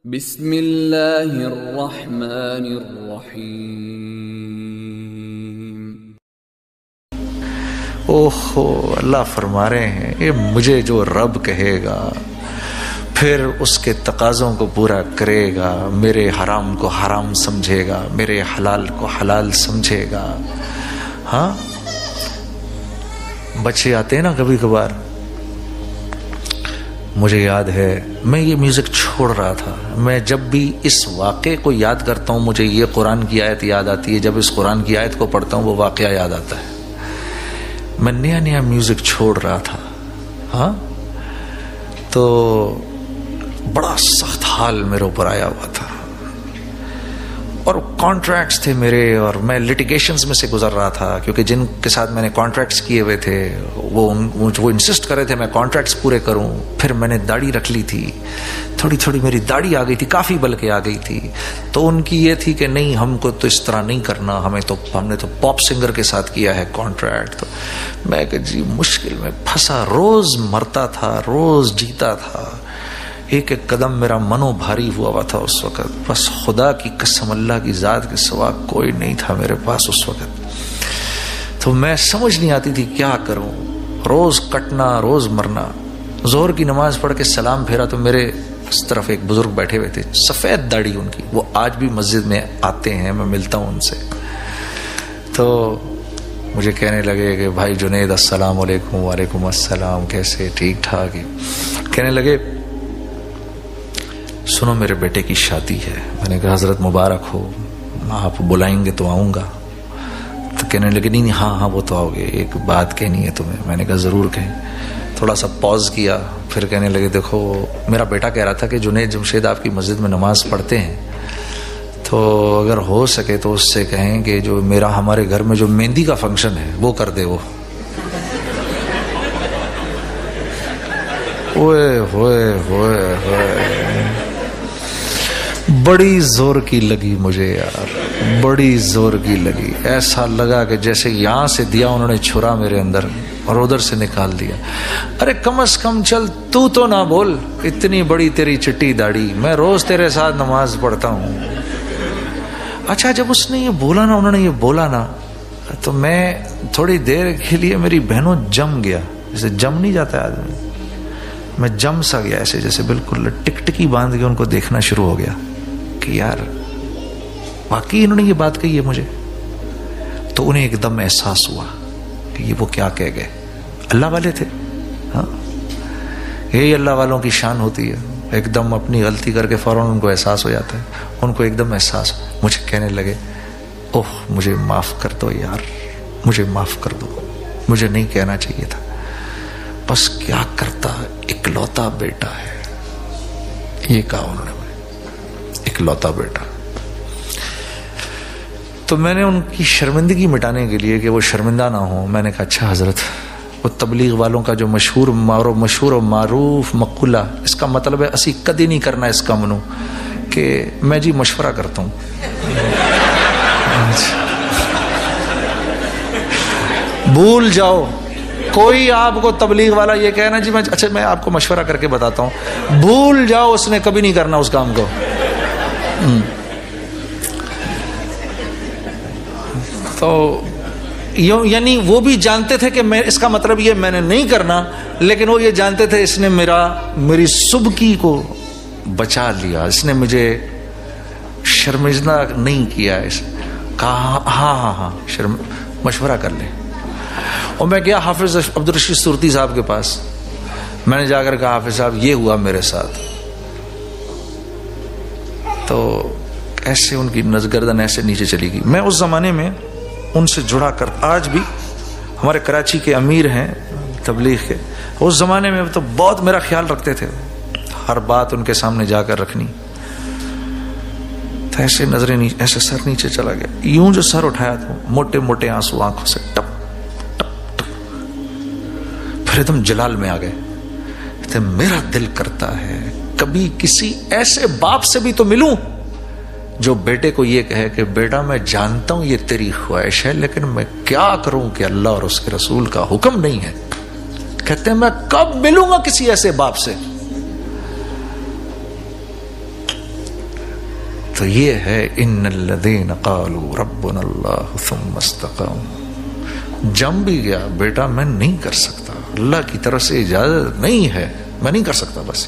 बिस्मिल्लाहिर्रहमानिर्रहीम। ओहो, अल्लाह फरमा रहे हैं ये मुझे जो रब कहेगा फिर उसके तकाज़ों को पूरा करेगा, मेरे हराम को हराम समझेगा, मेरे हलाल को हलाल समझेगा। हाँ, बच्चे आते हैं ना कभी कभार, मुझे याद है मैं ये म्यूज़िक छोड़ रहा था, मैं जब भी इस वाक़े को याद करता हूँ मुझे ये कुरान की आयत याद आती है, जब इस कुरान की आयत को पढ़ता हूँ वो वाक़या याद आता है। मैं नया नया म्यूज़िक छोड़ रहा था, हाँ, तो बड़ा सख्त हाल मेरे ऊपर आया हुआ था और कॉन्ट्रैक्ट्स थे मेरे और मैं लिटिगेशंस में से गुजर रहा था, क्योंकि जिनके साथ मैंने कॉन्ट्रैक्ट्स किए हुए थे वो इंसिस्ट कर रहे थे मैं कॉन्ट्रैक्ट्स पूरे करूं। फिर मैंने दाढ़ी रख ली थी, थोड़ी थोड़ी मेरी दाढ़ी आ गई थी, काफ़ी बल्कि आ गई थी। तो उनकी ये थी कि नहीं, हमको तो इस तरह नहीं करना, हमने तो पॉप सिंगर के साथ किया है कॉन्ट्रैक्ट। तो मैं कि जी मुश्किल में फंसा, रोज़ मरता था, रोज़ जीता था, एक एक कदम मेरा मनो भारी हुआ था उस वक़्त। बस खुदा की कसम, अल्लाह की ज़ात के सिवा कोई नहीं था मेरे पास उस वक़्त। तो मैं समझ नहीं आती थी क्या करूं, रोज़ कटना रोज़ मरना। ज़ोहर की नमाज़ पढ़ के सलाम फेरा तो मेरे इस तरफ एक बुज़ुर्ग बैठे हुए थे, सफ़ेद दाढ़ी उनकी, वो आज भी मस्जिद में आते हैं, मैं मिलता हूँ उनसे। तो मुझे कहने लगे कि भाई जुनेद अस्सलाम वालेकुम। वालेकुम अस्सलाम, कैसे, ठीक ठाक ही। कहने लगे सुनो मेरे बेटे की शादी है। मैंने कहा हज़रत मुबारक हो, आप बुलाएंगे तो आऊँगा। तो कहने लगे नहीं हाँ हाँ वो तो आओगे, एक बात कहनी है तुम्हें। मैंने कहा ज़रूर कहें। थोड़ा सा पॉज किया, फिर कहने लगे देखो मेरा बेटा कह रहा था कि जुनेद जमशेद आपकी मस्जिद में नमाज़ पढ़ते हैं, तो अगर हो सके तो उससे कहें कि जो मेरा हमारे घर में जो मेहंदी का फंक्शन है वो कर दे। वो ओए होए होए होए, बड़ी जोर की लगी मुझे यार, बड़ी जोर की लगी। ऐसा लगा कि जैसे यहाँ से दिया उन्होंने छुरा मेरे अंदर और उधर से निकाल दिया। अरे कम से कम चल तू तो ना बोल, इतनी बड़ी तेरी चिट्टी दाढ़ी, मैं रोज तेरे साथ नमाज पढ़ता हूँ। अच्छा, जब उसने ये बोला ना, उन्होंने ये बोला ना, तो मैं थोड़ी देर के लिए मेरी बहनों जम गया, जैसे जम नहीं जाता आदमी, मैं जम सा गया ऐसे, जैसे बिल्कुल टिकटिकी बांध के उनको देखना शुरू हो गया कि यार वाकई इन्होंने ये बात कही है मुझे। तो उन्हें एकदम एहसास हुआ कि ये वो क्या कह गए। अल्लाह वाले थे, हाँ, यही अल्लाह वालों की शान होती है, एकदम अपनी गलती करके फौरन उनको एहसास हो जाता है। उनको एकदम एहसास, मुझे कहने लगे ओह मुझे माफ़ कर दो यार, मुझे माफ़ कर दो, मुझे नहीं कहना चाहिए था, बस क्या करता, इकलौता बेटा है। ये कहा उन्होंने, इकलौता बेटा। तो मैंने उनकी शर्मिंदगी मिटाने के लिए कि वो शर्मिंदा ना हो, मैंने कहा अच्छा हजरत, वो तबलीग वालों का जो मशहूर और मारूफ मकुला, इसका मतलब है असी कदी नहीं करना इसका मनु, कि मैं जी मशवरा करता हूँ। भूल जाओ, कोई आपको तबलीग वाला ये कहना जी मैं, अच्छा मैं आपको मशवरा करके बताता हूँ, भूल जाओ, उसने कभी नहीं करना उस काम को। तो यानी वो भी जानते थे कि मैं, इसका मतलब ये मैंने नहीं करना, लेकिन वो ये जानते थे इसने मेरी सुबकी को बचा लिया, इसने मुझे शर्मिंदा नहीं किया। कहा हाँ हाँ हाँ मशवरा कर ले। और मैं गया हाफिज अब्दुल रशीद सुरती साहब के पास, मैंने जाकर कहा हाफिज साहब ये हुआ मेरे साथ। तो ऐसे उनकी गर्दन ऐसे नीचे चली गई। मैं उस जमाने में उनसे जुड़ा कर, आज भी हमारे कराची के अमीर हैं तबलीग के, उस जमाने में तो बहुत मेरा ख्याल रखते थे, हर बात उनके सामने जाकर रखनी। तो ऐसे नजरें नीचे, ऐसे सर नीचे चला गया, यूं जो सर उठाया तो मोटे मोटे आंसू आंखों से टप टप टप, फिर एकदम जलाल में आ गए। तो मेरा दिल करता है कभी किसी ऐसे बाप से भी तो मिलूं जो बेटे को ये कहे कि बेटा मैं जानता हूं ये तेरी ख्वाहिश है, लेकिन मैं क्या करूं कि अल्लाह और उसके रसूल का हुक्म नहीं है। कहते हैं मैं कब मिलूंगा किसी ऐसे बाप से। तो ये है इन्नल्लज़ीना क़ालू रब्बुनल्लाहु सुम्मा इस्तक़ामू। जम भी गया बेटा मैं नहीं कर सकता, अल्लाह की तरफ से इजाजत नहीं है, मैं नहीं कर सकता, बस